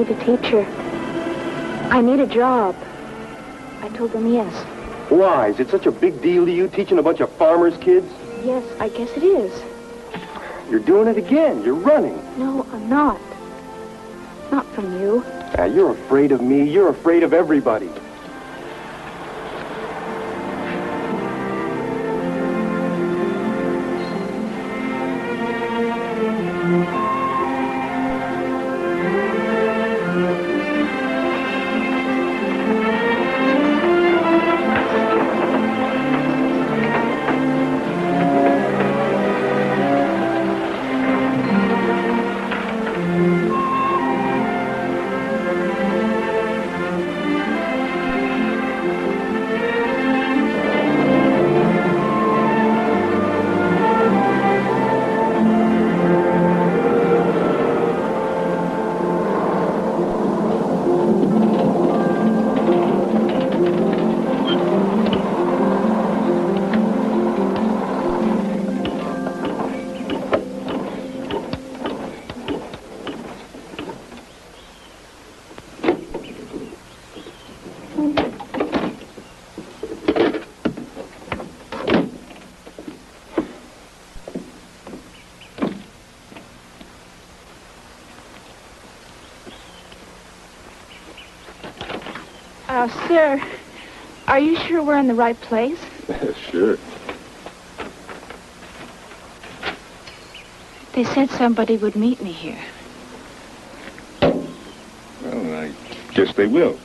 need a teacher. I need a job. I told them yes. Why? Is it such a big deal to you teaching a bunch of farmers' kids? Yes, I guess it is. You're doing it again. You're running. No, I'm not. Not from you. You're afraid of me. You're afraid of everybody. Sir, are you sure we're in the right place? Sure. They said somebody would meet me here. Well, I guess they will.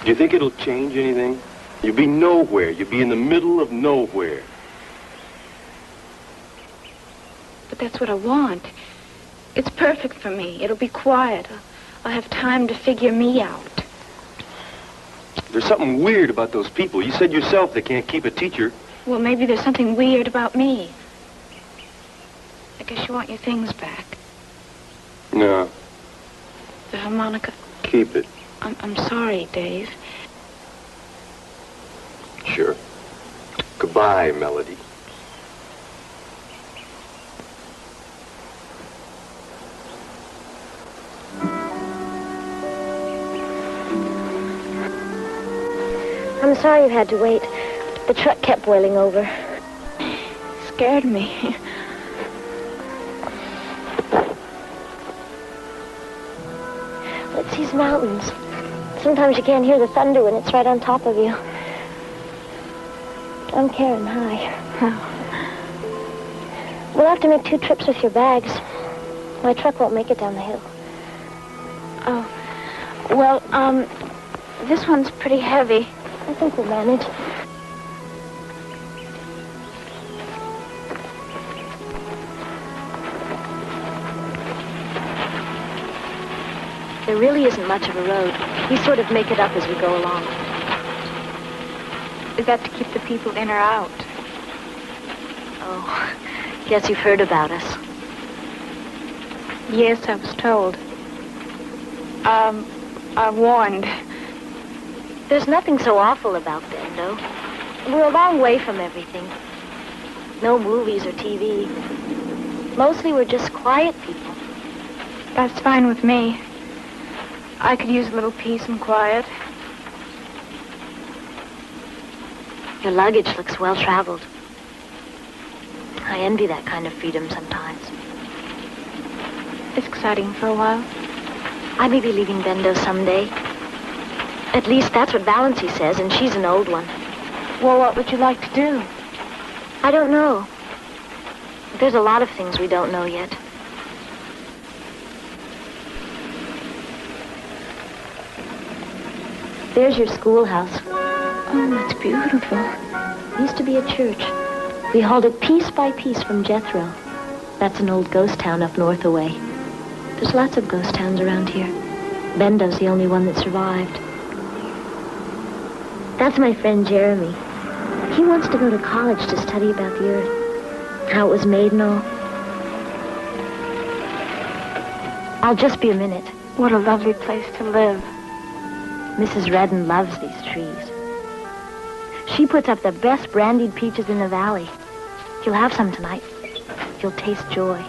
Do you think it'll change anything? You'll be nowhere. You'll be in the middle of nowhere. But that's what I want. It's perfect for me. It'll be quiet. I'll have time to figure me out. There's something weird about those people. You said yourself they can't keep a teacher. Well, maybe there's something weird about me. I guess you want your things back. No. The harmonica. Keep it. I'm sorry, Dave. Sure. Goodbye, Melody. I'm sorry you had to wait. The truck kept boiling over. Scared me. It's these mountains. Sometimes you can't hear the thunder when it's right on top of you. I'm carrying high. We'll have to make 2 trips with your bags. My truck won't make it down the hill. Oh, well, this one's pretty heavy. I think we'll manage. There really isn't much of a road. We sort of make it up as we go along. Is that to keep the people in or out? Oh, guess you've heard about us. Yes, I was told. I warned. There's nothing so awful about Bendo. We're a long way from everything. No movies or TV. Mostly we're just quiet people. That's fine with me. I could use a little peace and quiet. Your luggage looks well traveled. I envy that kind of freedom sometimes. It's exciting for a while. I may be leaving Bendo someday. At least that's what Valency says, and she's an old one. Well, what would you like to do? I don't know. There's a lot of things we don't know yet. There's your schoolhouse. Oh, that's beautiful. Used to be a church. We hauled it piece by piece from Jethro. That's an old ghost town up north away. There's lots of ghost towns around here. Bendo's the only one that survived. That's my friend Jeremy. He wants to go to college to study about the Earth, how it was made and all. I'll just be a minute. What a lovely place to live. Mrs. Redden loves these trees. She puts up the best brandied peaches in the valley. You'll have some tonight. You'll taste joy.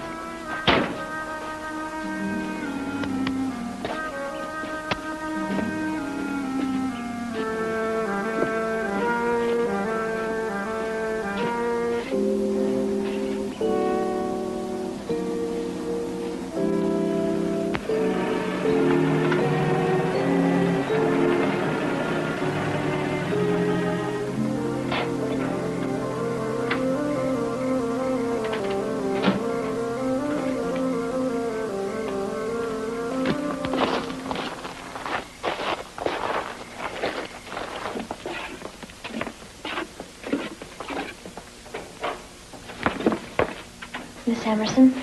Miss Emerson,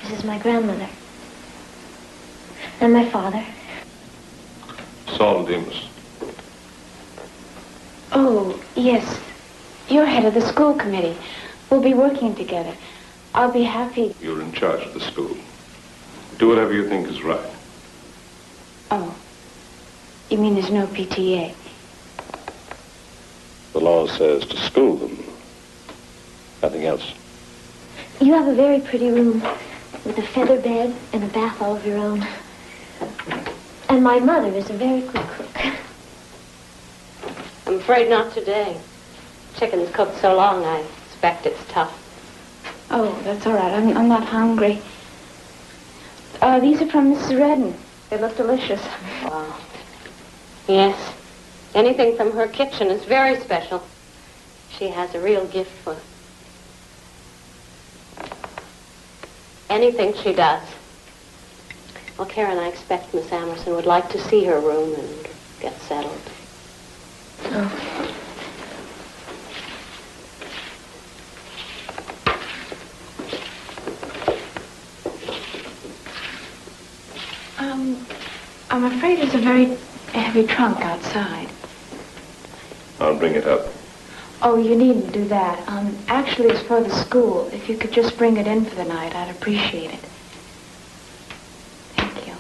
this is my grandmother. And my father. Saul Demas. Oh, yes. You're head of the school committee. We'll be working together. I'll be happy. You're in charge of the school. Do whatever you think is right. Oh. You mean there's no PTA? The law says to school them. Nothing else. You have a very pretty room with a feather bed and a bath all of your own. And my mother is a very good cook. I'm afraid not today. Chicken's cooked so long, I expect it's tough. Oh, that's all right. I'm not hungry. These are from Mrs. Redden. They look delicious. Wow. Yes. Anything from her kitchen is very special. She has a real gift for anything she does. Well, Karen, I expect Miss Emerson would like to see her room and get settled. Oh. I'm afraid there's a very heavy trunk outside. I'll bring it up. Oh, you needn't do that. Actually, it's for the school. If you could just bring it in for the night, I'd appreciate it. Thank you.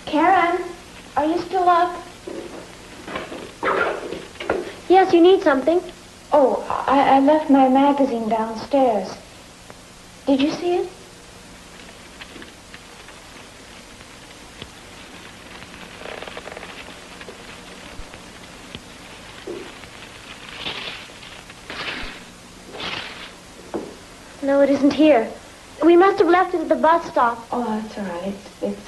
Karen, are you still up? Yes, you need something? Oh, I left my magazine downstairs. Did you see it? No, it isn't here. We must have left it at the bus stop. Oh, that's all right. It's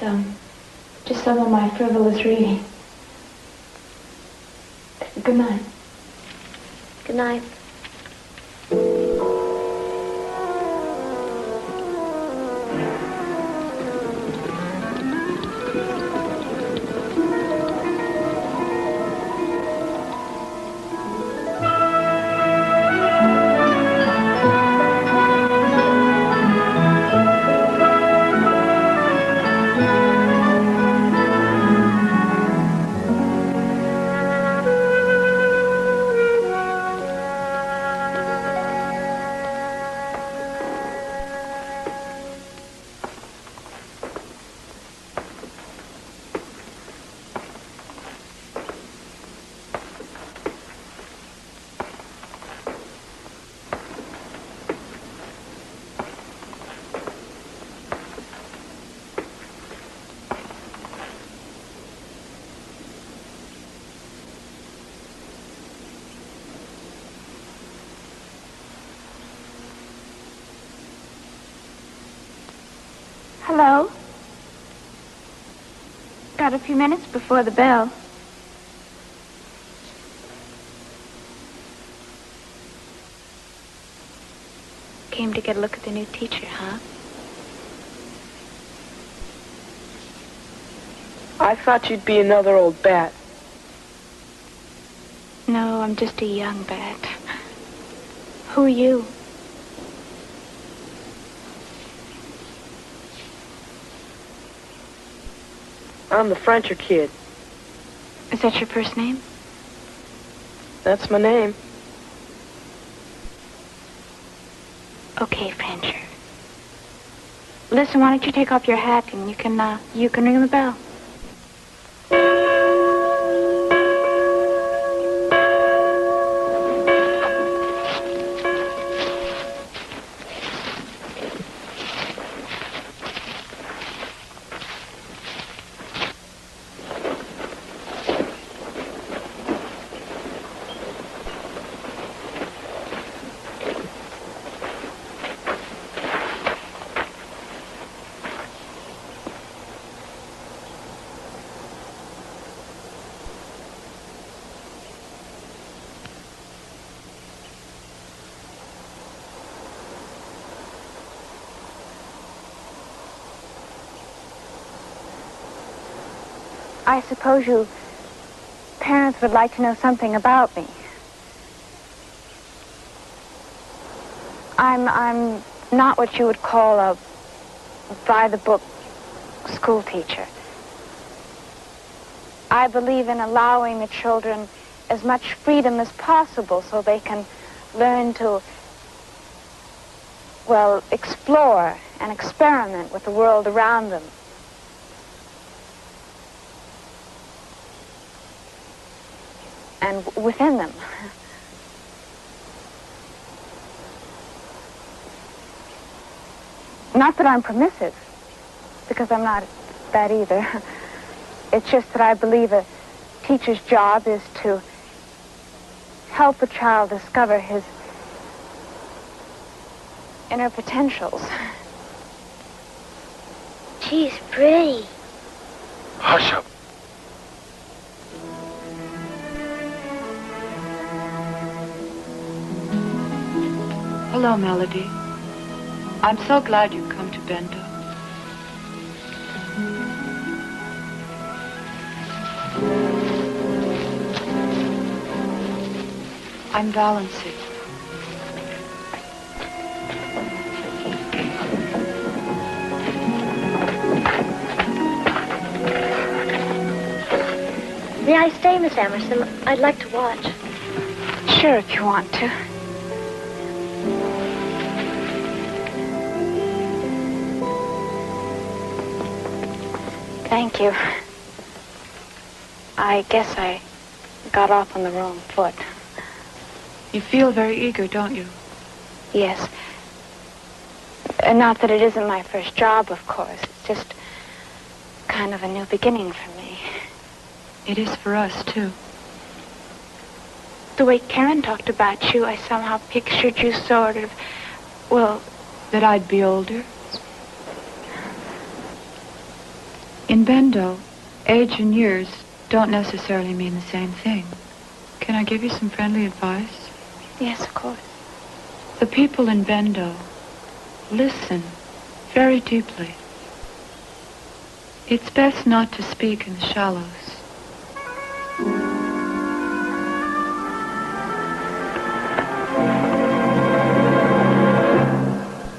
just some of my frivolous reading. Good night. Good night. Hello? Got a few minutes before the bell. Came to get a look at the new teacher, huh? I thought you'd be another old bat. No, I'm just a young bat. Who are you? I'm the Frencher kid. Is that your first name? That's my name. Okay, Frencher. Listen, why don't you take off your hat and you can ring the bell. I suppose you parents would like to know something about me. I'm not what you would call a by-the-book school teacher. I believe in allowing the children as much freedom as possible so they can learn to, well, explore and experiment with the world around them. And within them. Not that I'm permissive, because I'm not that either. It's just that I believe a teacher's job is to help a child discover his inner potentials. She's pretty. Hush up. Hello, Melody. I'm so glad you've come to Bendo. I'm Valency. May I stay, Miss Emerson? I'd like to watch. Sure, if you want to. Thank you. I guess I got off on the wrong foot. You feel very eager, don't you? Yes. Not that it isn't my first job, of course. It's just kind of a new beginning for me. It is for us, too. The way Karen talked about you, I somehow pictured you sort of, well... That I'd be older? In Bendo, age and years don't necessarily mean the same thing. Can I give you some friendly advice? Yes, of course. The people in Bendo listen very deeply. It's best not to speak in the shallows.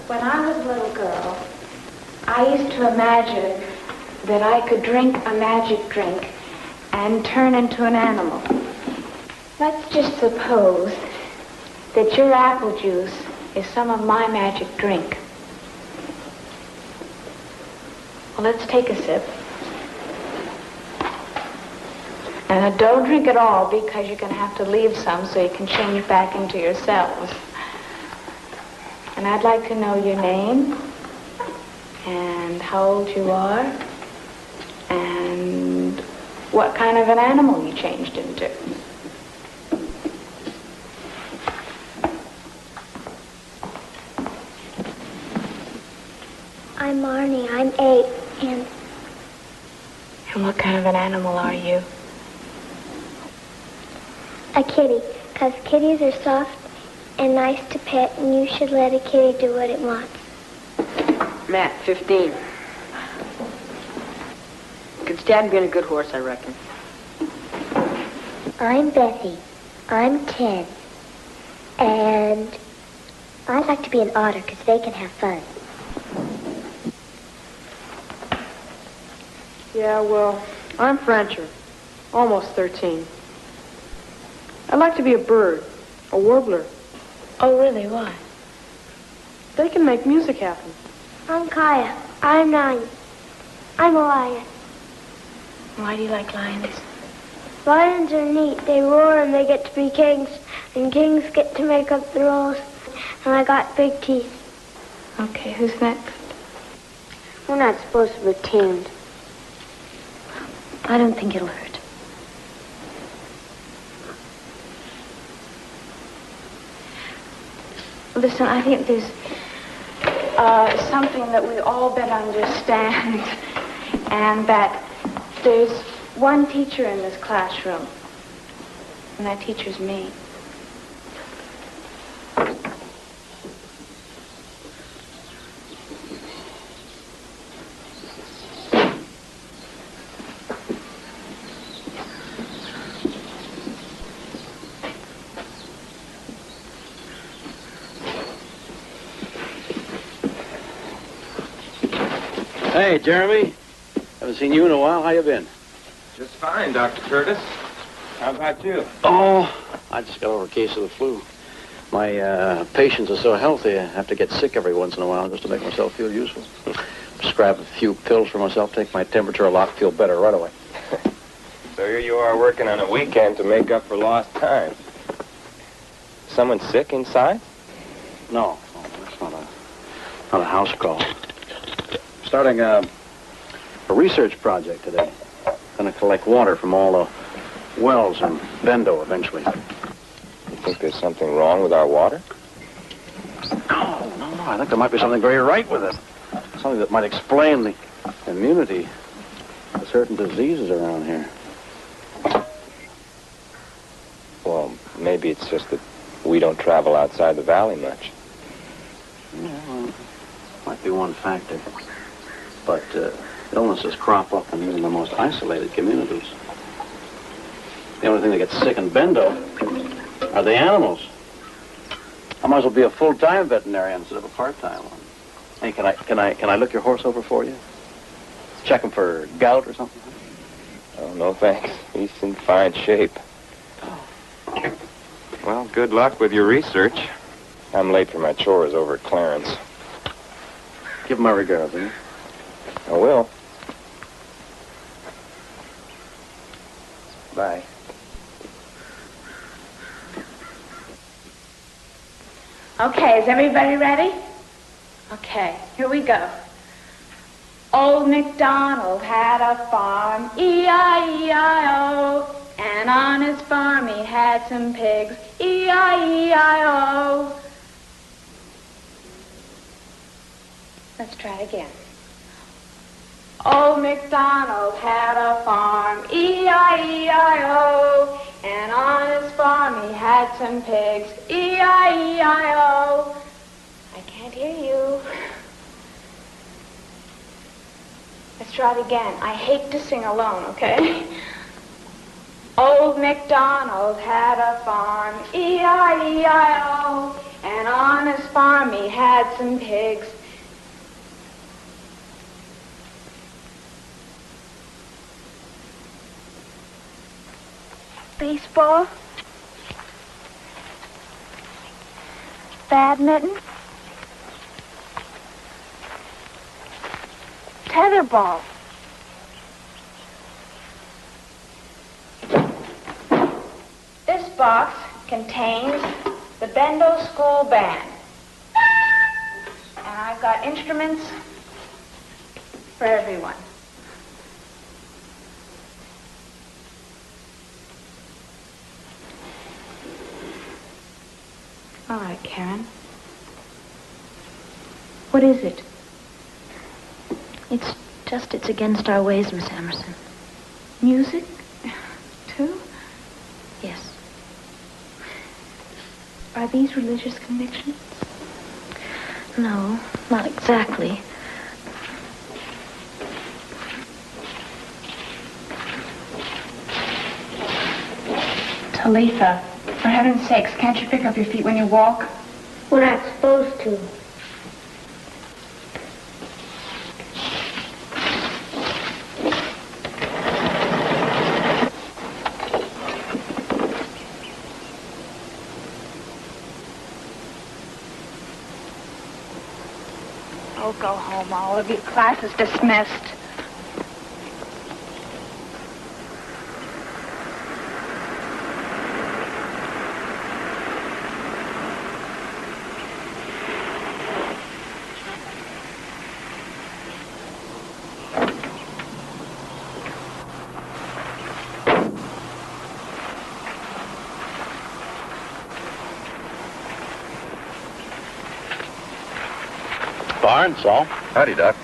When I was a little girl, I used to imagine that I could drink a magic drink and turn into an animal. Let's just suppose that your apple juice is some of my magic drink. Well, let's take a sip. And don't drink it all because you're going to have to leave some so you can change back into yourselves. And I'd like to know your name and how old you are and what kind of an animal you changed into. I'm Marnie. I'm 8, and what kind of an animal are you? a kitty, because kitties are soft and nice to pet, and you should let a kitty do what it wants. Matt, 15. Could stand being a good horse, I reckon. I'm Bessie. I'm 10. And I'd like to be an otter because they can have fun. Yeah, well, I'm Frencher. Almost 13. I'd like to be a bird. A warbler. Oh, really? Why? They can make music happen. I'm Kaya. I'm 9. I'm a lion. Why do you like lions? Lions are neat. They roar and they get to be kings. And kings get to make up the rules. And I got big teeth. Okay, who's next? We're not supposed to pretend. I don't think it'll hurt. Listen, I think there's something that we all better understand, and that there's one teacher in this classroom, and that teacher's me. Hey, Jeremy. Haven't seen you in a while. How you been? Just fine, Dr. Curtis. How about you? Oh, I just got over a case of the flu. My patients are so healthy, I have to get sick every once in a while just to make myself feel useful. Prescribe a few pills for myself, take my temperature a lot, feel better right away. So here you are working on a weekend to make up for lost time. Someone sick inside? No, that's not a house call. Starting a research project today. Gonna collect water from all the wells in Bendo eventually. You think there's something wrong with our water? No. I think there might be something very right with it. Something that might explain the immunity to certain diseases around here. Well, maybe it's just that we don't travel outside the valley much. Yeah, well, might be one factor. But illnesses crop up in even the most isolated communities. The only thing that gets sick in Bendo are the animals. I might as well be a full-time veterinarian instead of a part-time one. Hey, can I look your horse over for you? Check him for gout or something? Oh, no thanks. He's in fine shape. Well, good luck with your research. I'm late for my chores over at Clarence. Give him my regards, will you? I will. Bye. Okay, is everybody ready? Okay, here we go. Old MacDonald had a farm, E-I-E-I-O. And on his farm he had some pigs, E-I-E-I-O. Let's try it again. Old MacDonald had a farm, E-I-E-I-O. And on his farm he had some pigs, E-I-E-I-O. I can't hear you. Let's try it again. I hate to sing alone, okay? Old MacDonald had a farm, E-I-E-I-O. And on his farm he had some pigs. Baseball. Badminton. Tetherball. This box contains the Bendo School Band. And I've got instruments for everyone. All right, Karen. What is it? It's against our ways, Miss Emerson. Music? Too? Yes. Are these religious convictions? No, not exactly. Talitha, For heaven's sakes, can't you pick up your feet when you walk? We're not supposed to. Oh, go home, all of you. Class is dismissed. Barnes, Saul. Howdy, Doc.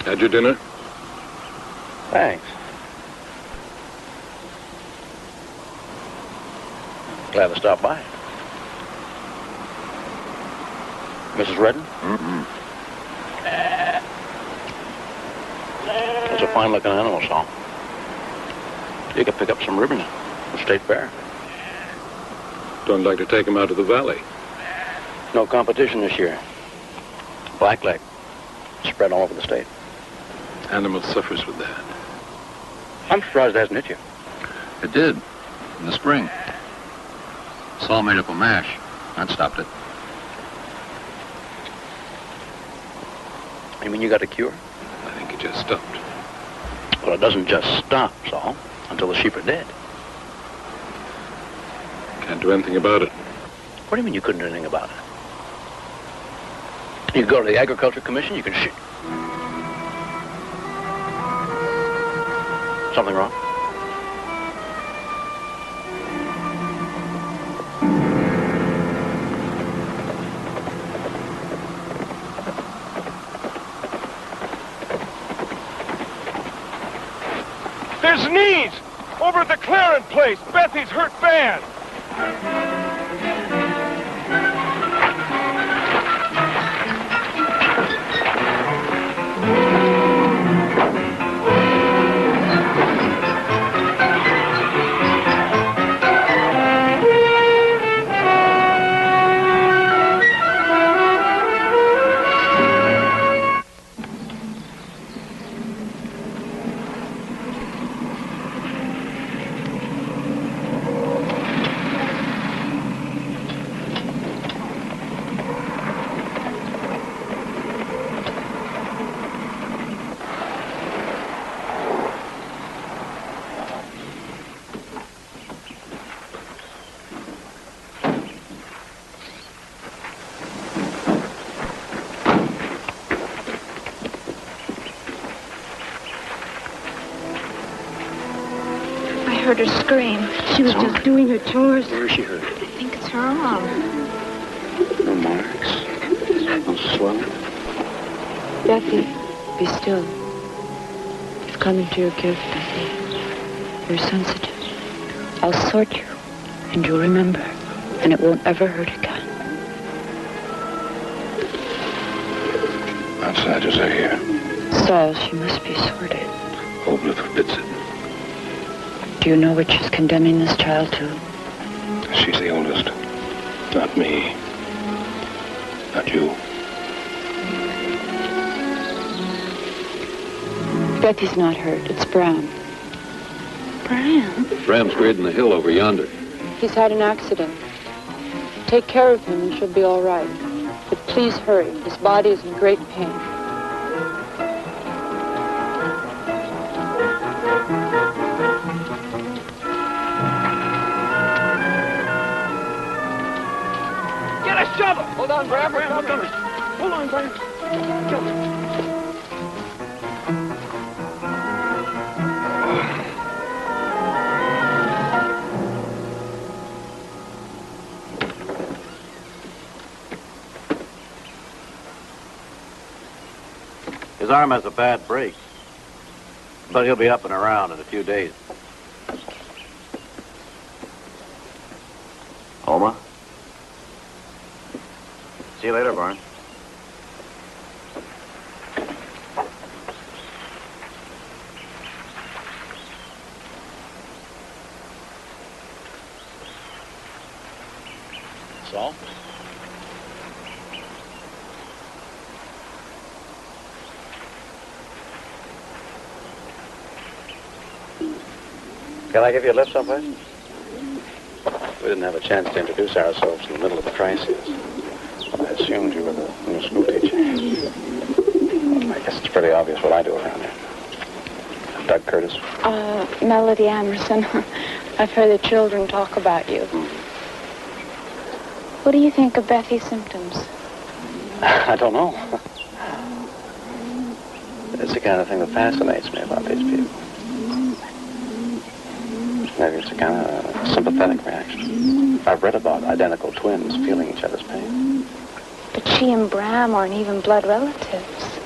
Had your dinner? Thanks. Glad to stop by. Mrs. Redden? Mm-hmm. It's a fine-looking animal, Saul. You could pick up some ribbon at the State Fair. Don't like to take him out to the valley. No competition this year. Blackleg. Spread all over the state. Animal suffers with that. I'm surprised it hasn't hit you. It did. In the spring. Saul made up a mash. That stopped it. You mean you got a cure? I think it just stopped. Well, it doesn't just stop, Saul, until the sheep are dead. Can't do anything about it. What do you mean you couldn't do anything about it? You can go to the Agriculture Commission, you can shoot. Something wrong? There's needs! Over at the Clarence place! Bethy's hurt bad! I heard her scream. She was just doing her chores. Where is she hurt? I think it's her arm. No marks. No swelling. Bethy, be still. You've come into your gift, Bethy. You're sensitive. I'll sort you, and you'll remember, and it won't ever hurt again. Outside as I hear. Saul, she must be sorted. Hopeless forbids it. Do you know what she's condemning this child to? She's the oldest. Not me. Not you. Bethy's not hurt. It's Brown. Brown? Bram's grading the hill over yonder. He's had an accident. Take care of him and she'll be all right. But please hurry. His body is in great pain. Shovel! Hold on, Bram. I'm coming. Hold on, Bram. His arm has a bad break, but he'll be up and around in a few days. Homa? See you later, Barnes. Saul? Can I give you a lift someplace? We didn't have a chance to introduce ourselves in the middle of the crisis. I assumed you were the new school teacher. I guess it's pretty obvious what I do around here. Doug Curtis. Melody Emerson. I've heard the children talk about you. What do you think of Bethy's symptoms? I don't know. It's the kind of thing that fascinates me about these people. Maybe it's a kind of sympathetic reaction. I've read about identical twins feeling each other's pain. But she and Bram aren't even blood relatives.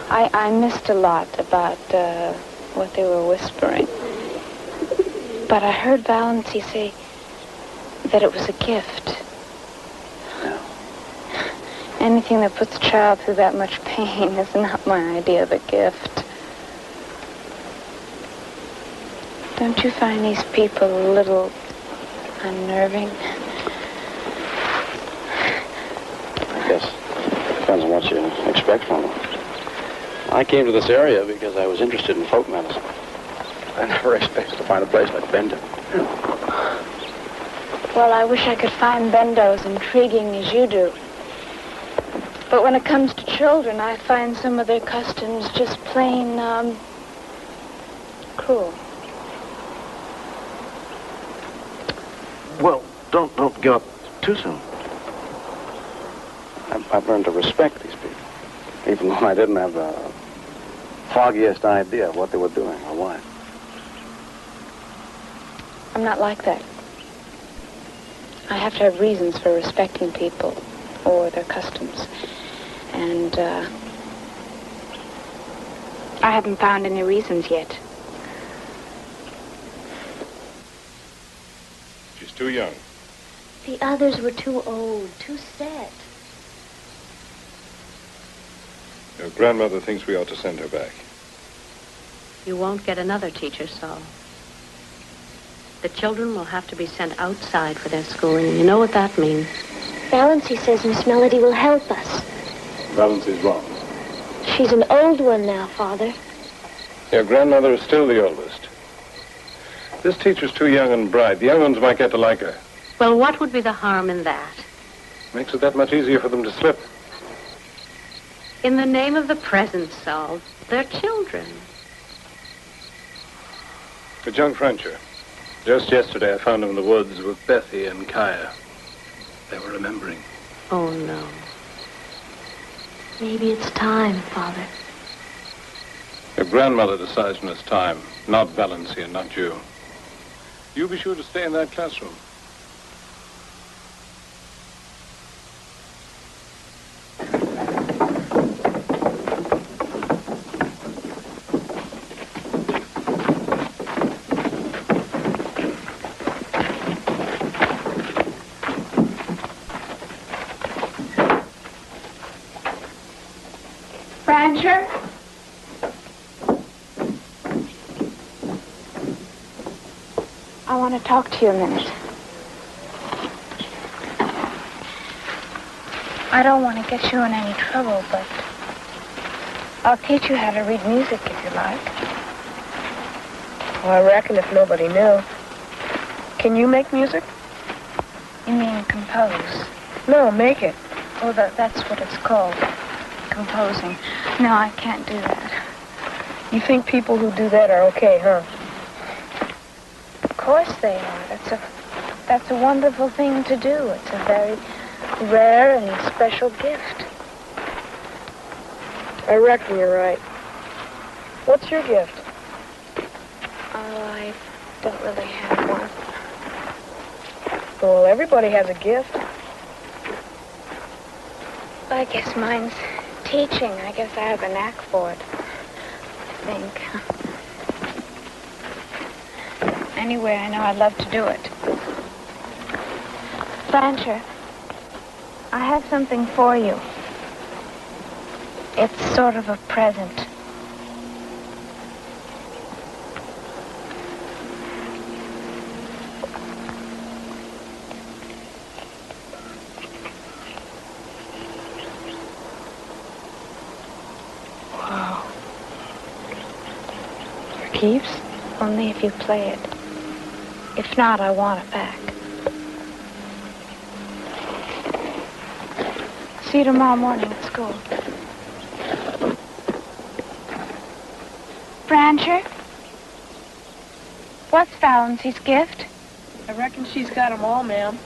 I missed a lot about what they were whispering. But I heard Valency say that it was a gift. Yeah. Anything that puts a child through that much pain is not my idea of a gift. Don't you find these people a little unnerving? I guess it depends on what you expect from them. I came to this area because I was interested in folk medicine. I never expected to find a place like Bendo. Well, I wish I could find Bendo as intriguing as you do. But when it comes to children, I find some of their customs just plain, cruel. Well, don't give up too soon. I've learned to respect these people, even though I didn't have the foggiest idea of what they were doing or why. I'm not like that. I have to have reasons for respecting people or their customs. And, I haven't found any reasons yet. She's too young. The others were too old, too set. Your grandmother thinks we ought to send her back. You won't get another teacher, Saul. The children will have to be sent outside for their schooling, and you know what that means. Valency says Miss Melody will help us. Valency's wrong. She's an old one now, Father. Your grandmother is still the oldest. This teacher's too young and bright. The young ones might get to like her. Well, what would be the harm in that? Makes it that much easier for them to slip. In the name of the present, Saul, they're children. It's young Frencher. Just yesterday I found him in the woods with Bethy and Kaya. They were remembering. Oh, no. Maybe it's time, Father. Your grandmother decides when it's time, not Valency and not you. You be sure to stay in that classroom. Rancher? I want to talk to you a minute. I don't want to get you in any trouble, but I'll teach you how to read music if you like. Well, I reckon if nobody knew. Can you make music? You mean compose? No, make it. Oh, that's what it's called. Composing. No, I can't do that. You think people who do that are okay, huh? Of course they are. That's a wonderful thing to do. It's a very rare and special gift. I reckon you're right. What's your gift? Oh, I don't really have one. Well, everybody has a gift. I guess mine's teaching. I guess I have a knack for it. I think. Anyway, I know I'd love to do it. Blancher, I have something for you. It's sort of a present. keeps, only if you play it. If not, I want it back. See you tomorrow morning at school. Brancher? What's Valency's gift? I reckon she's got 'em all, ma'am.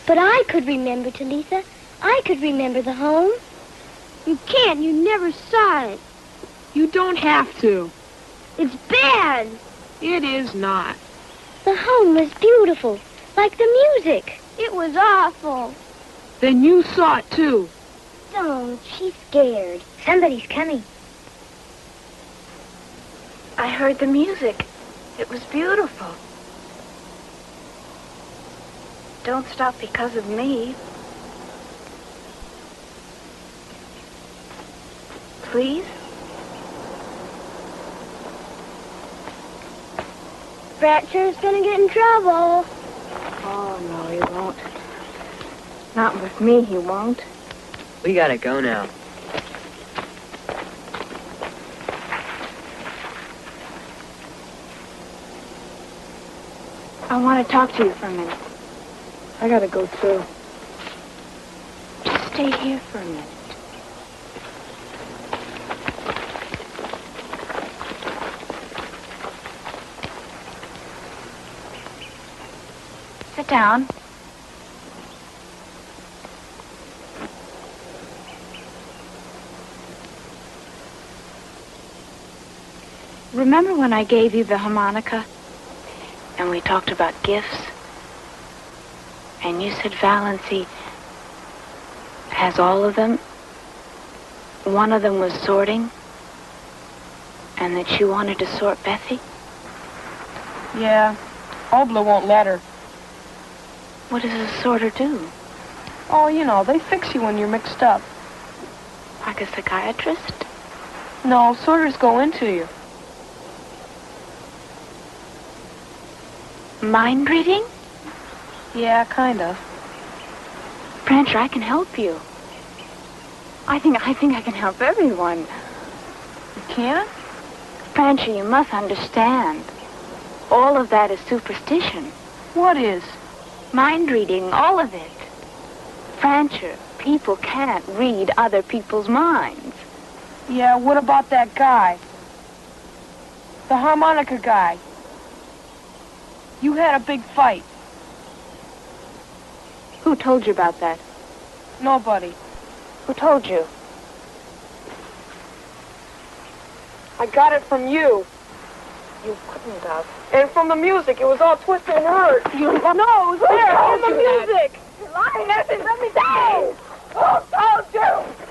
But I could remember, Talitha. I could remember the home. You can't. You never saw it. You don't have to. It's bad. It is not. The home was beautiful, like the music. It was awful. Then you saw it, too. Don't. She's scared. Somebody's coming. I heard the music. It was beautiful. Don't stop because of me. Please? Brancher's gonna get in trouble. Oh, no, he won't. Not with me, he won't. We gotta go now. I want to talk to you for a minute. I gotta go, too. Just stay here for a minute. Sit down. Remember when I gave you the harmonica and we talked about gifts? And you said Valency has all of them. One of them was sorting, and that she wanted to sort Bethy. Yeah, Obla won't let her. What does a sorter do? Oh, you know, they fix you when you're mixed up. Like a psychiatrist? No, sorters go into you. Mind reading? Yeah, kind of. Brancher, I can help you. I think I can help everyone. You can? Brancher, you must understand. All of that is superstition. What is? Mind reading, all of it. Brancher, people can't read other people's minds. Yeah, what about that guy? The harmonica guy. You had a big fight. Who told you about that? Nobody. Who told you? I got it from you. You couldn't have. And from the music, it was all twisted and hurt. You No, it was there, in the music. You're lying, Nancy. Let me down. Who told you?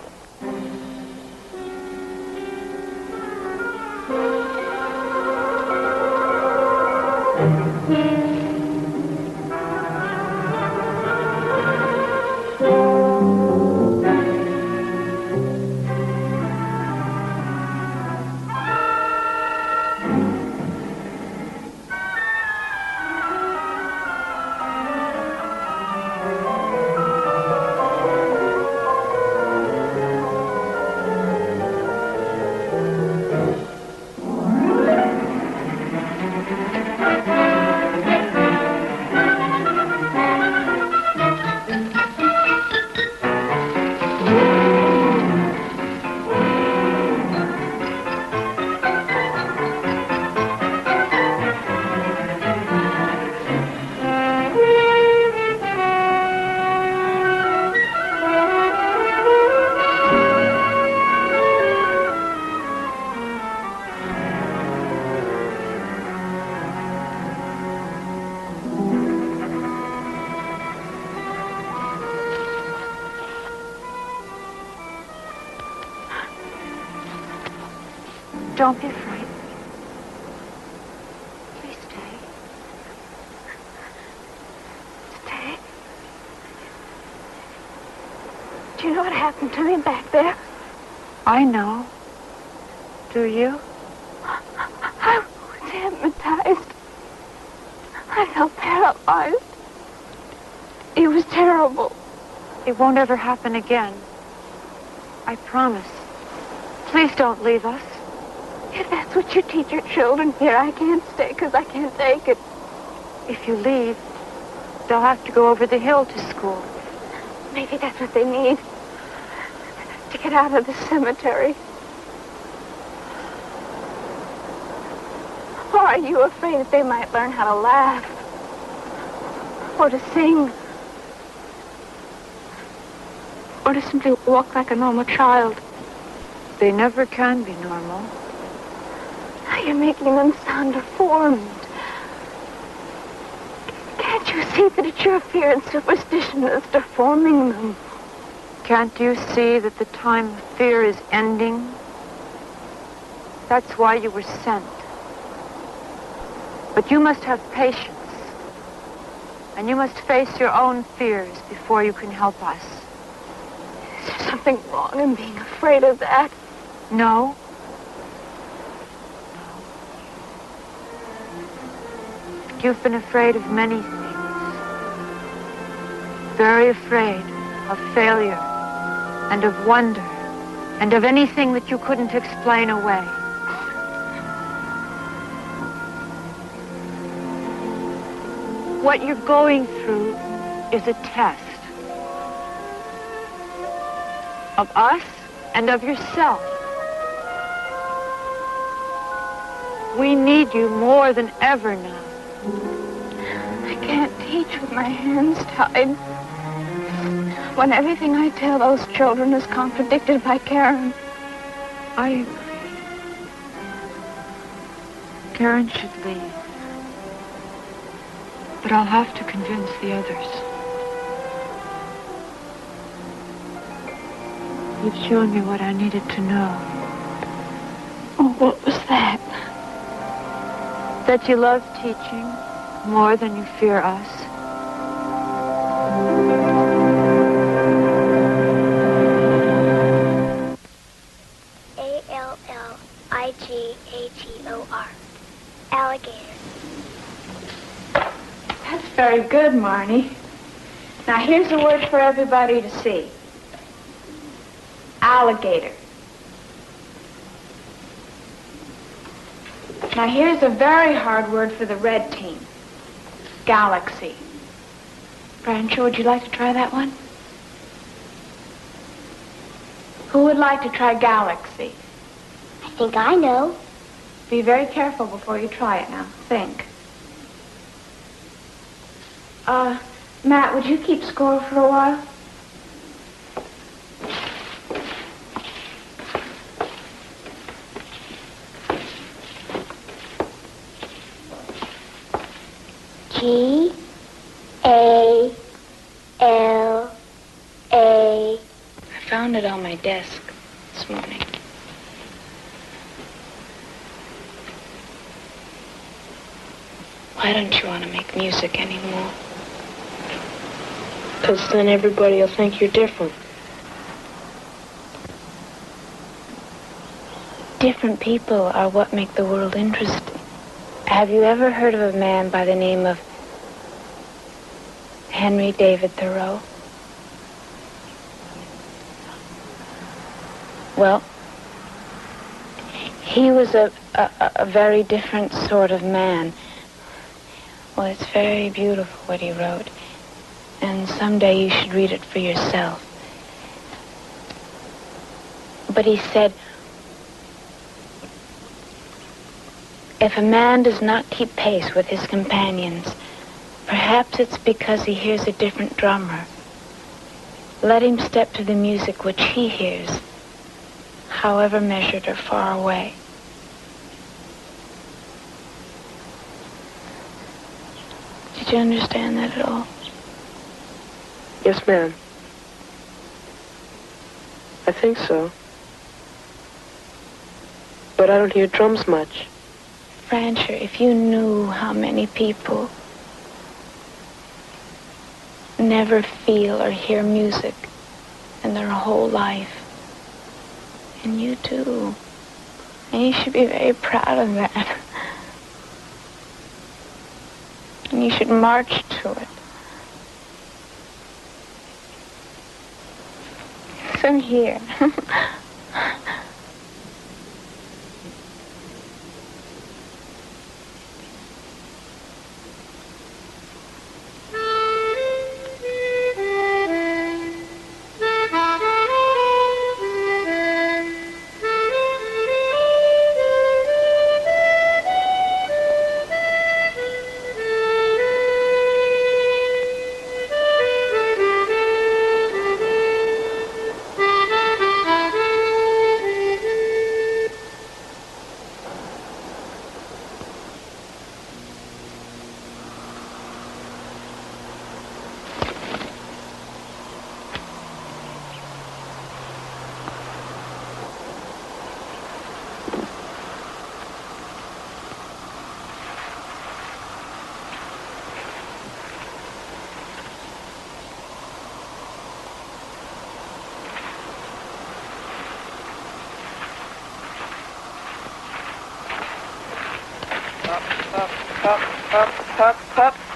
Don't be afraid. Please stay. Stay. Do you know what happened to me back there? I know. Do you? I was hypnotized. I felt paralyzed. It was terrible. It won't ever happen again. I promise. Please don't leave us. If that's what you teach your children here, I can't stay because I can't take it. If you leave, they'll have to go over the hill to school. Maybe that's what they need. To get out of the cemetery. Or are you afraid that they might learn how to laugh? Or to sing? Or to simply walk like a normal child? They never can be normal. You're making them sound deformed. Can't you see that it's your fear and superstition that's deforming them? Can't you see that the time of fear is ending? That's why you were sent. But you must have patience. And you must face your own fears before you can help us. Is there something wrong in being afraid of that? No. You've been afraid of many things. Very afraid of failure and of wonder and of anything that you couldn't explain away. What you're going through is a test of us and of yourself. We need you more than ever now. I can't teach with my hands tied. When everything I tell those children is contradicted by Karen. I agree. Karen should leave. But I'll have to convince the others. You've shown me what I needed to know. Oh, what was that? That you love teaching more than you fear us. Alligator. Alligator. That's very good, Marnie. Now, here's a word for everybody to see. Alligator. Now, here's a very hard word for the red team. Galaxy. Brancho, would you like to try that one? Who would like to try galaxy? I think I know. Be very careful before you try it now. Think. Matt, would you keep score for a while? G-A-L-A. I found it on my desk this morning. Why don't you want to make music anymore? Because then everybody will think you're different. Different people are what make the world interesting. Have you ever heard of a man by the name of Henry David Thoreau? Well, he was a very different sort of man. Well, it's very beautiful what he wrote. And someday you should read it for yourself. But he said, if a man does not keep pace with his companions, perhaps it's because he hears a different drummer. Let him step to the music which he hears, however measured or far away. Did you understand that at all? Yes, ma'am. I think so. but I don't hear drums much. Rancher, if you knew how many people never feel or hear music in their whole life. And you do. And you should be very proud of that. And you should march to it. Listen here.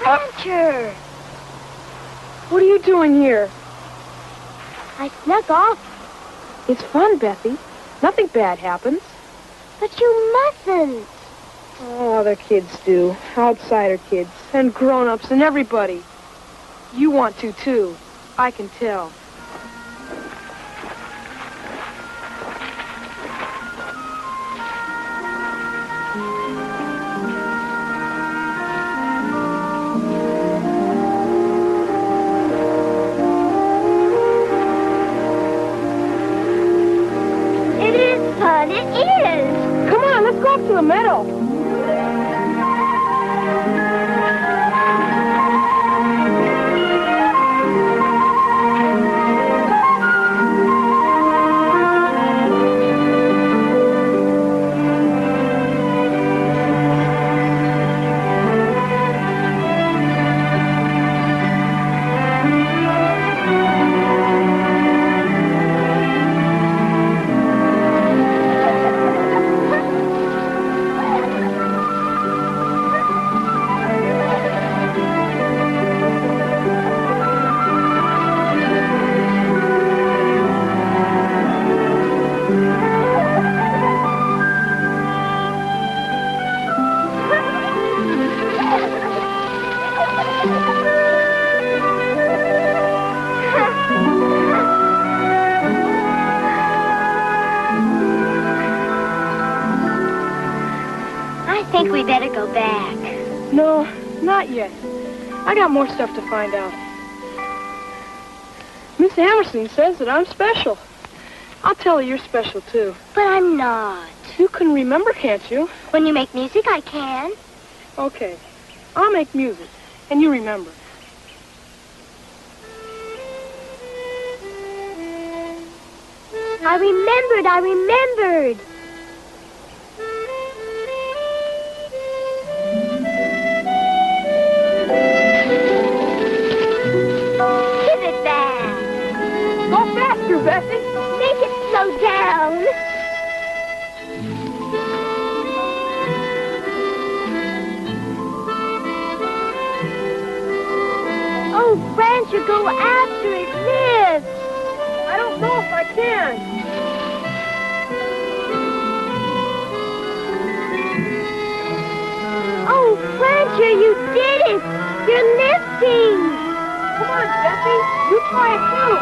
Rancher! What are you doing here? I snuck off. It's fun, Bethy. Nothing bad happens. But you mustn't. Oh, other kids do. Outsider kids. And grown-ups and everybody. You want to, too. I can tell. It is fun. It is. Come on, let's go up to the meadow. I think we better go back. No, not yet. I got more stuff to find out. Miss Hammerstein says that I'm special. I'll tell her you're special, too. But I'm not. You can remember, can't you? When you make music, I can. Okay. I'll make music, and you remember. I remembered. Give it back. Go faster, Bessie. Make it slow down. Oh, Rancher, go after it. Lift. I don't know if I can. Oh, Rancher, you did it! You're lifting! Come on, Bessie. You try it, too.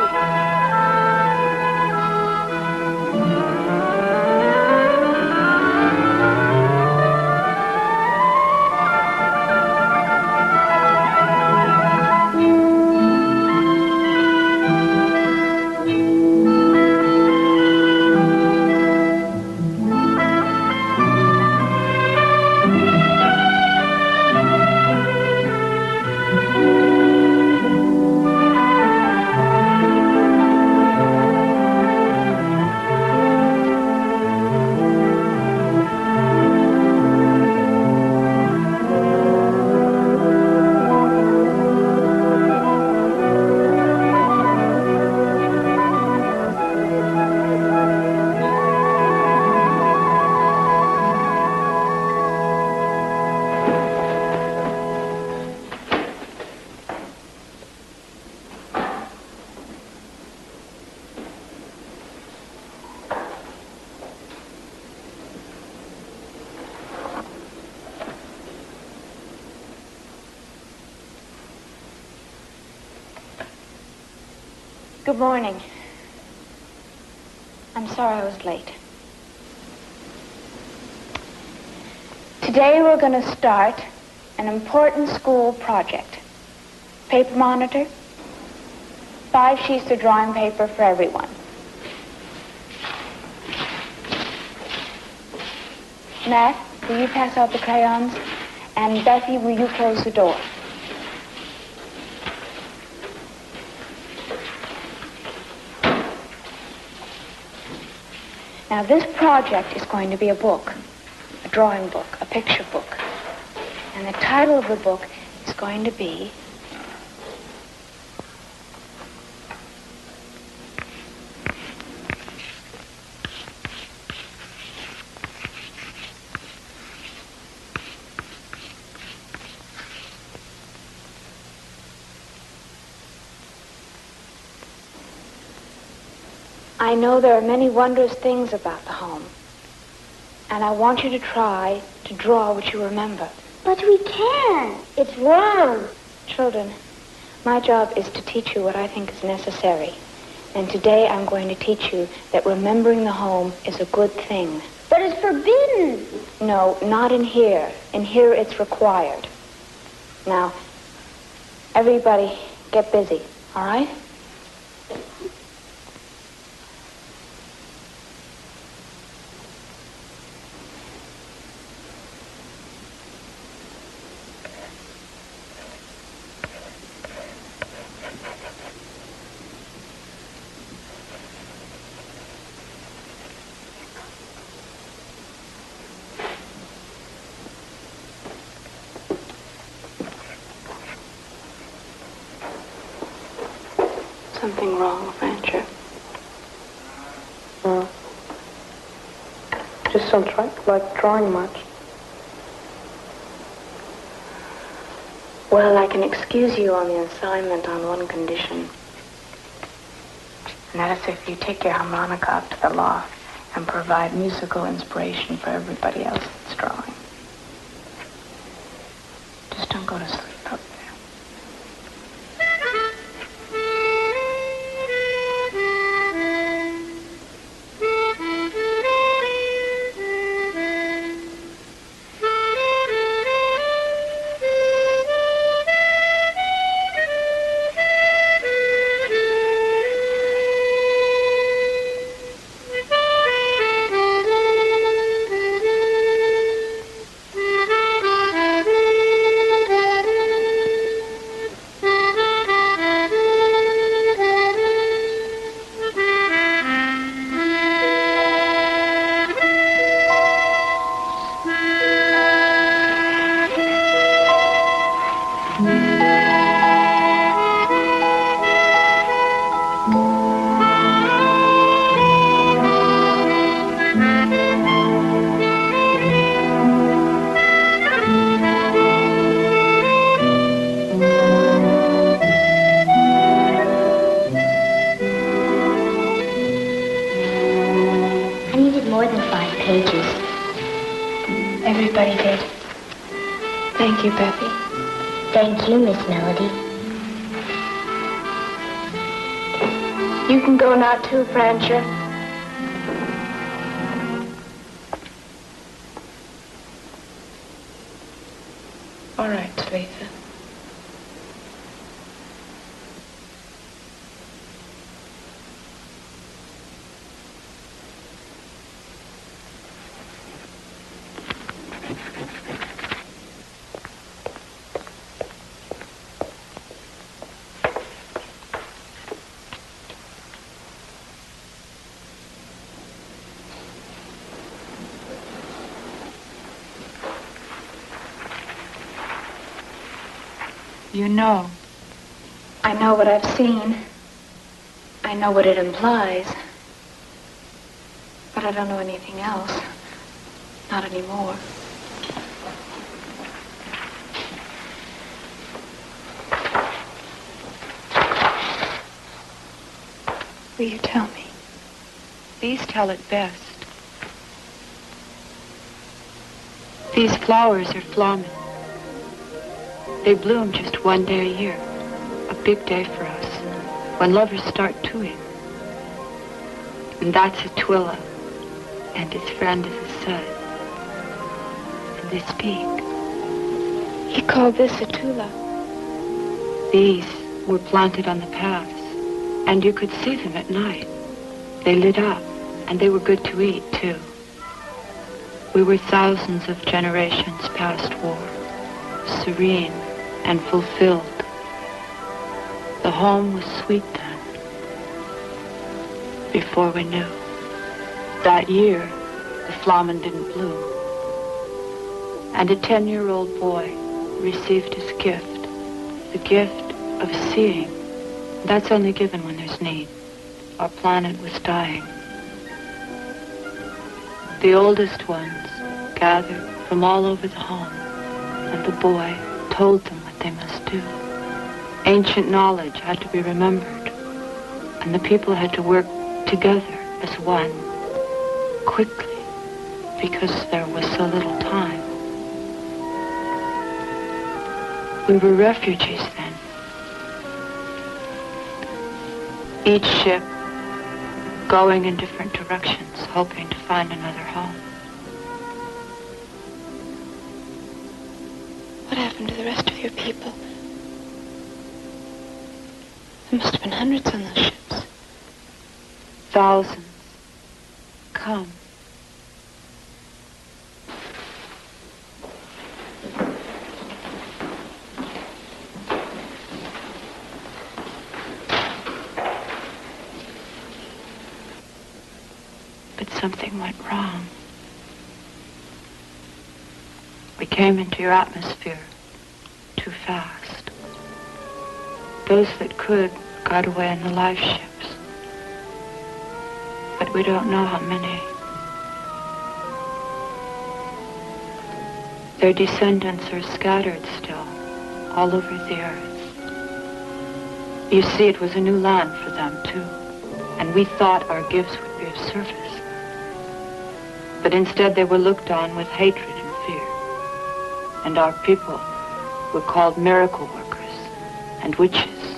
Good morning. I'm sorry I was late. Today we're going to start an important school project. Paper monitor, 5 sheets of drawing paper for everyone. Matt, will you pass out the crayons? And Bethy, will you close the door? Now, this project is going to be a book, a drawing book, a picture book. And the title of the book is going to be I know there are many wondrous things about the home, and I want you to try to draw what you remember. But we can't. It's wrong. Children, my job is to teach you what I think is necessary. And today I'm going to teach you that remembering the home is a good thing. But it's forbidden. No, not in here. In here it's required. Now, everybody get busy, all right? Something wrong, Fancher? No. Just don't like drawing much. Well, I can excuse you on the assignment on one condition. And that is if you take your harmonica up to the loft and provide musical inspiration for everybody else that's drawing. Just don't go to sleep up there. Everybody did. Thank you, Bethy. Thank you, Miss Melody. You can go now too, Francher. All right, Talitha. You know. I know what I've seen. I know what it implies. But I don't know anything else. Not anymore. Will you tell me? These tell it best. These flowers are flamen. They bloom just one day a year. A big day for us. when lovers start toing. And that's Atwilla, and his friend is his son. And they speak. He called this a tula. These were planted on the paths, and you could see them at night. They lit up, and they were good to eat, too. We were thousands of generations past war, serene and fulfilled. The home was sweet then, before we knew. That year, the flamen didn't bloom. And a 10-year-old boy received his gift, the gift of seeing. That's only given when there's need. Our planet was dying. The oldest ones gathered from all over the home, and the boy told them what they must do. Ancient knowledge had to be remembered, and the people had to work together as one, quickly, because there was so little time. We were refugees then. Each ship going in different directions, hoping to find another home. What happened to the rest of your people? There must have been hundreds on those ships. Thousands. Come. But something went wrong. We came into your atmosphere too fast. Those that could got away in the life ships. But we don't know how many. Their descendants are scattered still, all over the earth. You see, it was a new land for them, too. And we thought our gifts would be of service. But instead they were looked on with hatred and fear. And our people were called miracle workers and witches.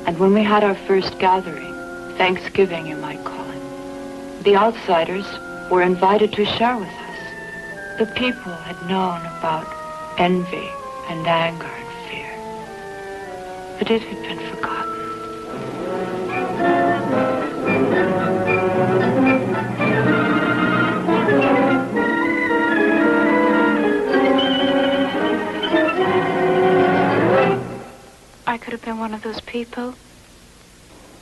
And when we had our first gathering, Thanksgiving you might call it, the outsiders were invited to share with us. The people had known about envy and anger and fear. But it had been forgotten. I could have been one of those people.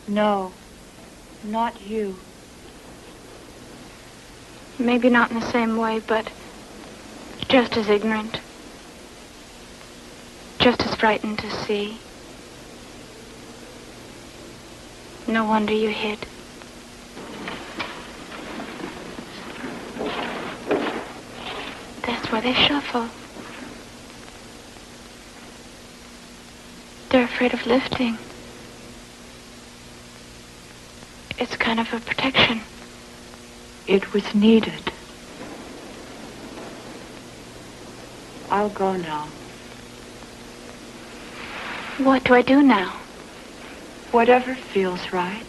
No, not you. Maybe not in the same way, but just as ignorant. Just as frightened to see. No wonder you hid. That's why they shuffle. They're afraid of lifting. It's kind of a protection. It was needed. I'll go now. What do I do now? Whatever feels right.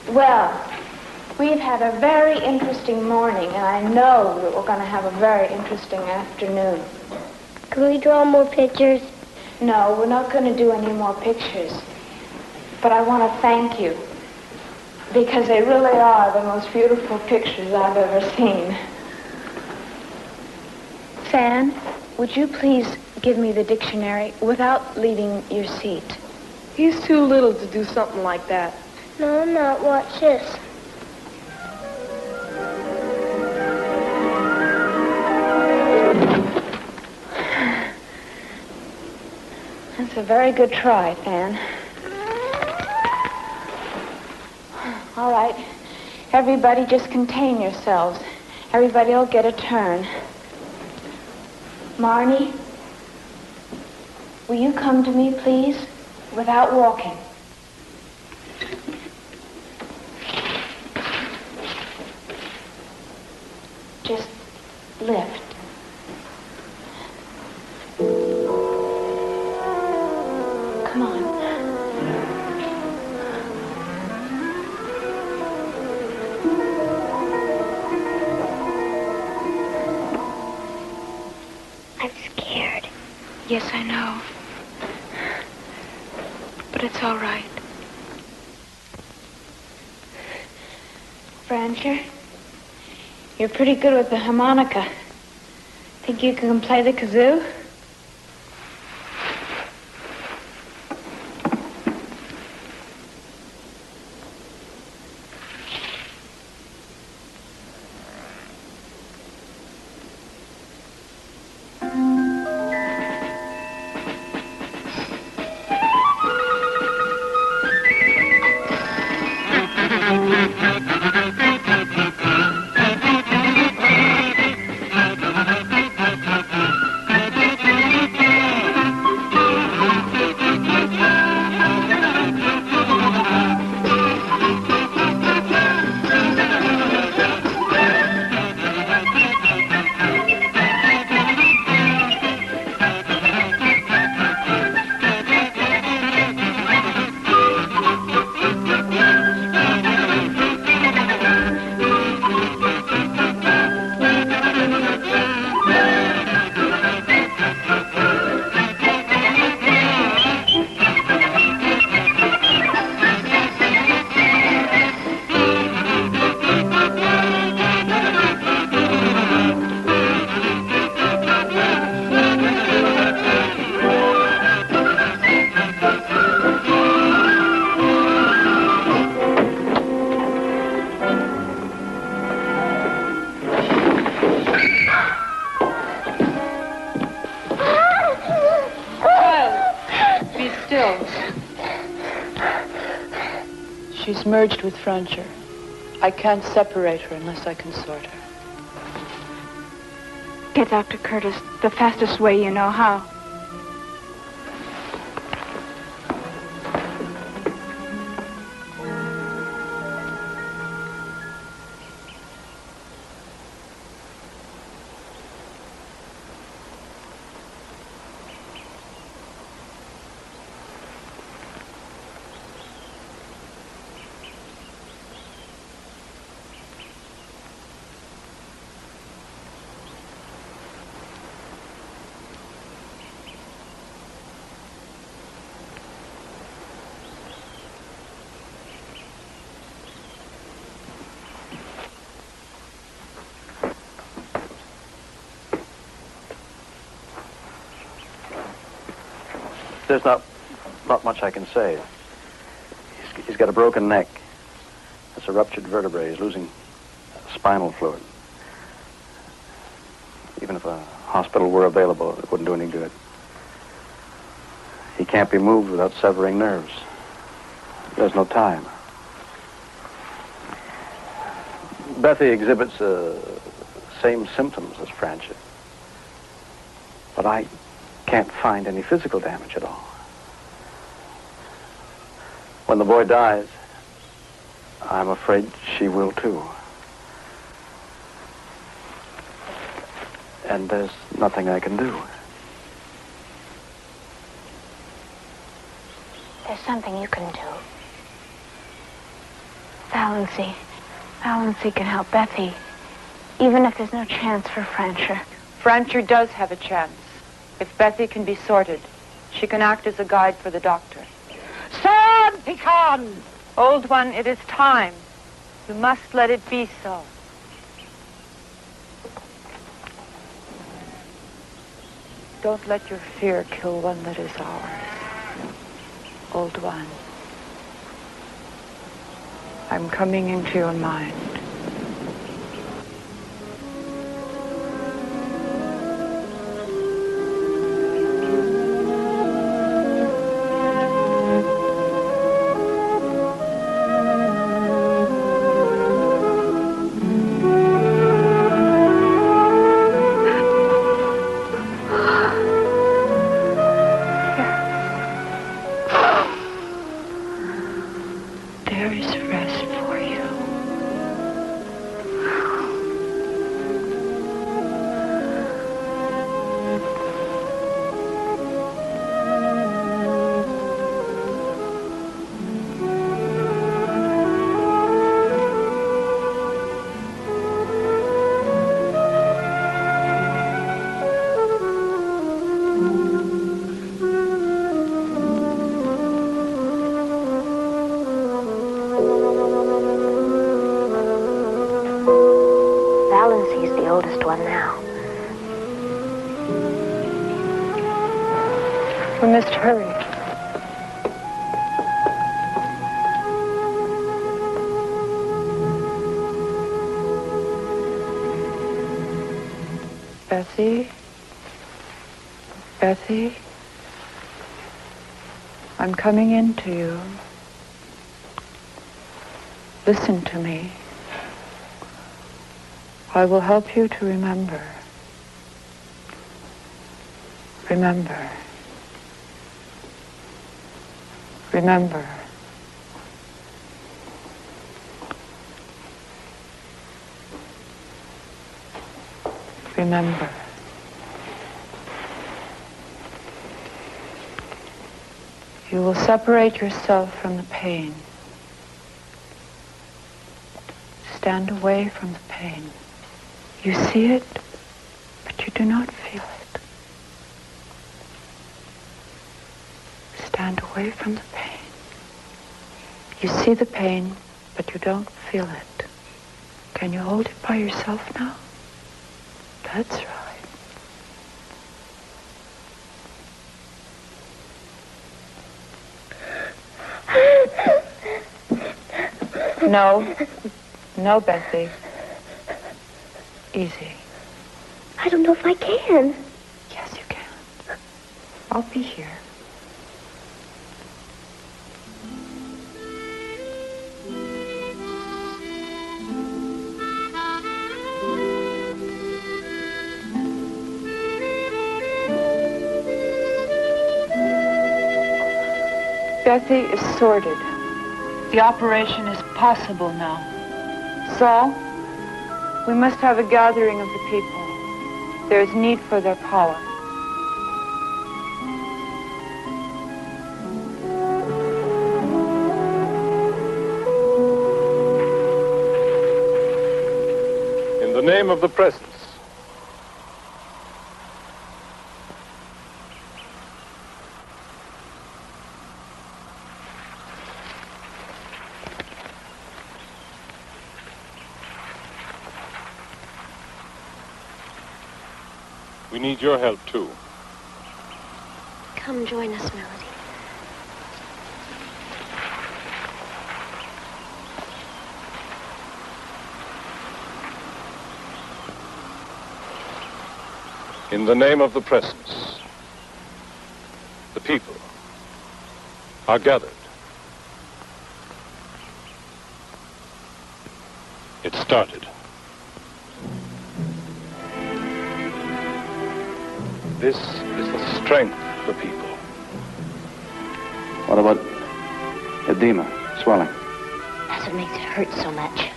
Well, we've had a very interesting morning, and I know that we're going to have a very interesting afternoon. Can we draw more pictures? No, we're not going to do any more pictures. But I want to thank you, because they really are the most beautiful pictures I've ever seen. Fan, would you please give me the dictionary without leaving your seat? He's too little to do something like that. No, I'm not. Watch this. That's a very good try, Fan. All right. Everybody just contain yourselves. Everybody will get a turn. Marnie, will you come to me, please, without walking? Just lift. Yes, I know. But it's all right. Francher, you're pretty good with the harmonica. Think you can play the kazoo? She's merged with Francher. I can't separate her unless I consort her. Get Dr. Curtis the fastest way you know how. There's not much I can say. He's got a broken neck. That's a ruptured vertebrae. He's losing spinal fluid. Even if a hospital were available, it wouldn't do any good. He can't be moved without severing nerves. There's no time. Bethy exhibits the same symptoms as Francher. But I can't find any physical damage at all. When the boy dies, I'm afraid she will too. And there's nothing I can do. There's something you can do. Valency can help Bethy, even if there's no chance for Francher. Francher does have a chance. If Bethy can be sorted, she can act as a guide for the doctor. Son, Pecan! Old one, it is time. You must let it be so. Don't let your fear kill one that is ours. Old one, I'm coming into your mind. There is rest for you. must hurry. Bessie? Bessie? I'm coming into you. Listen to me. I will help you to remember. Remember. Remember. Remember. You will separate yourself from the pain. Stand away from the pain. You see it, but you do not feel it. Stand away from the pain. You see the pain, but you don't feel it. Can you hold it by yourself now? That's right. No. No, Bessie. Easy. I don't know if I can. Yes, you can. I'll be here. Bessie is sorted. The operation is possible now. Saul, we must have a gathering of the people. There is need for their power. In the name of the presence. We need your help, too. Come join us, Melody. In the name of the presence, the people are gathered. It started. This is the strength of the people. What about edema, swelling? That's what makes it hurt so much.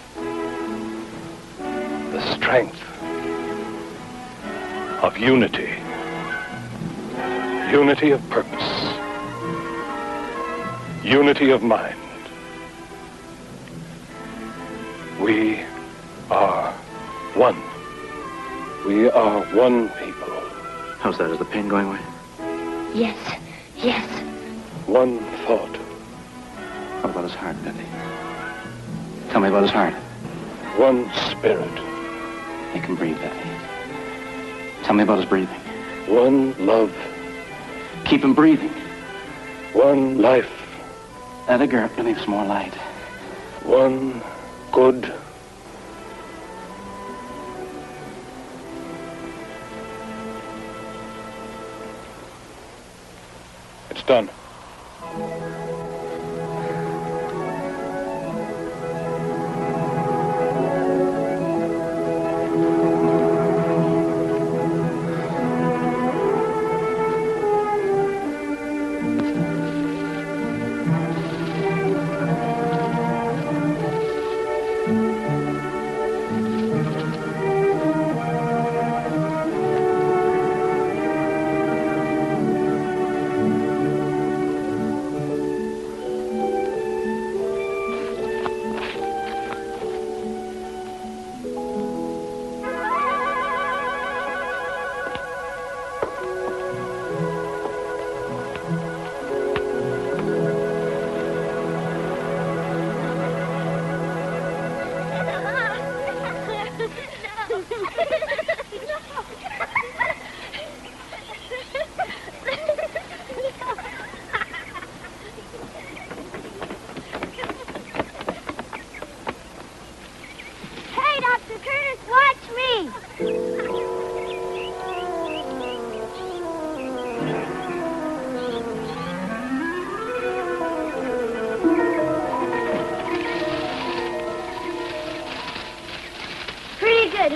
The strength of unity. Unity of purpose. Unity of mind. We are one. We are one people. How's that? Is the pain going away? Yes, yes. One thought. What about his heart, Betty? Tell me about his heart. One spirit. He can breathe, Betty. Tell me about his breathing. One love. Keep him breathing. One life. Edgar, give me some more light. One good. It's done.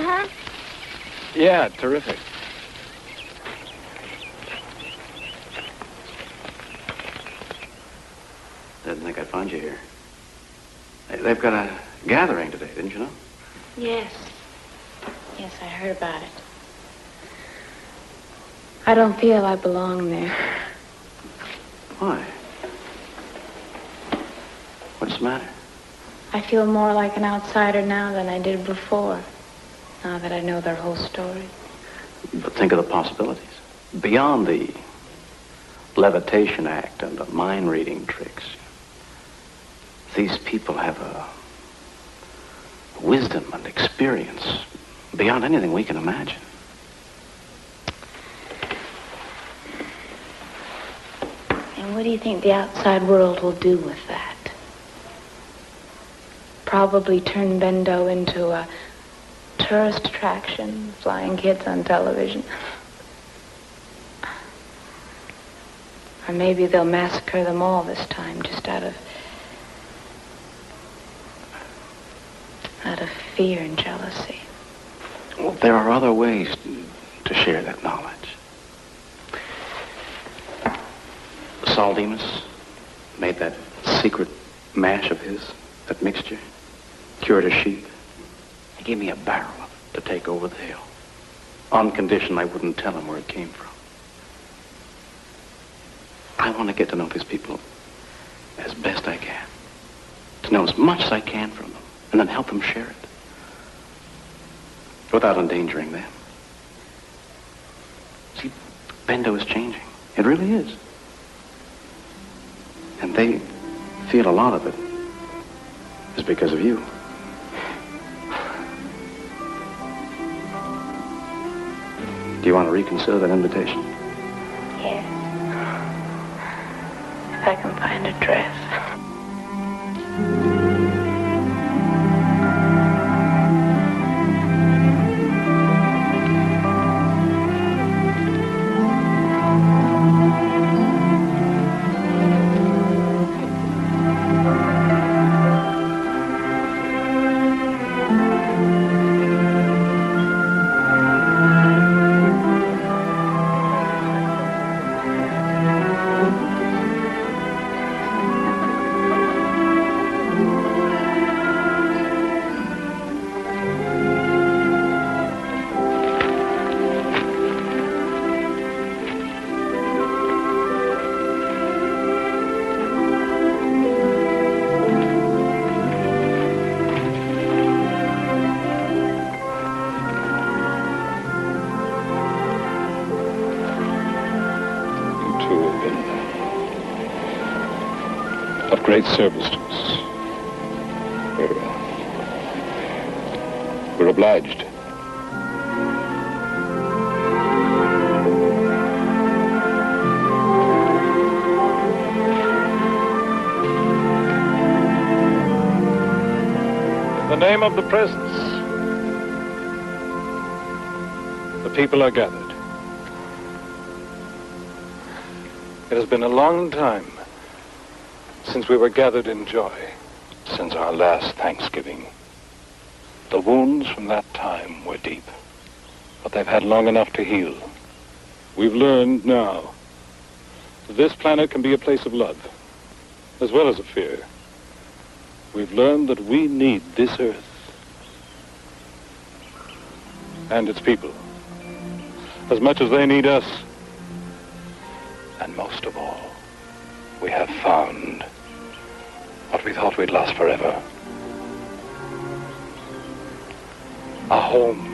huh? Yeah, terrific. Didn't think I'd find you here. They've got a gathering today, didn't you know? Yes. Yes, I heard about it. I don't feel I belong there. Why? What's the matter? I feel more like an outsider now than I did before, now that I know their whole story. But think of the possibilities. Beyond the levitation act and the mind-reading tricks, these people have a wisdom and experience beyond anything we can imagine. And what do you think the outside world will do with that? Probably turn Bendo into a tourist attraction, flying kids on television. Or maybe they'll massacre them all this time, just out of fear and jealousy. Well, there are other ways to share that knowledge. Saul Demas made that secret mash of his, that mixture, cured a sheep. He gave me a barrel of it to take over the hill, on condition I wouldn't tell him where it came from. I want to get to know these people as best I can, to know as much as I can from them, and then help them share it, without endangering them. See, Bendo is changing. It really is. And they feel a lot of it is because of you. Do you want to reconsider that invitation? Yes. If I can find a dress. Great service to us. We're obliged. In the name of the presence, the people are gathered. It has been a long time since we were gathered in joy, since our last Thanksgiving. The wounds from that time were deep, but they've had long enough to heal. We've learned now that this planet can be a place of love, as well as of fear. We've learned that we need this earth and its people as much as they need us. And most of all, we have found what we thought we'd lost forever. A home.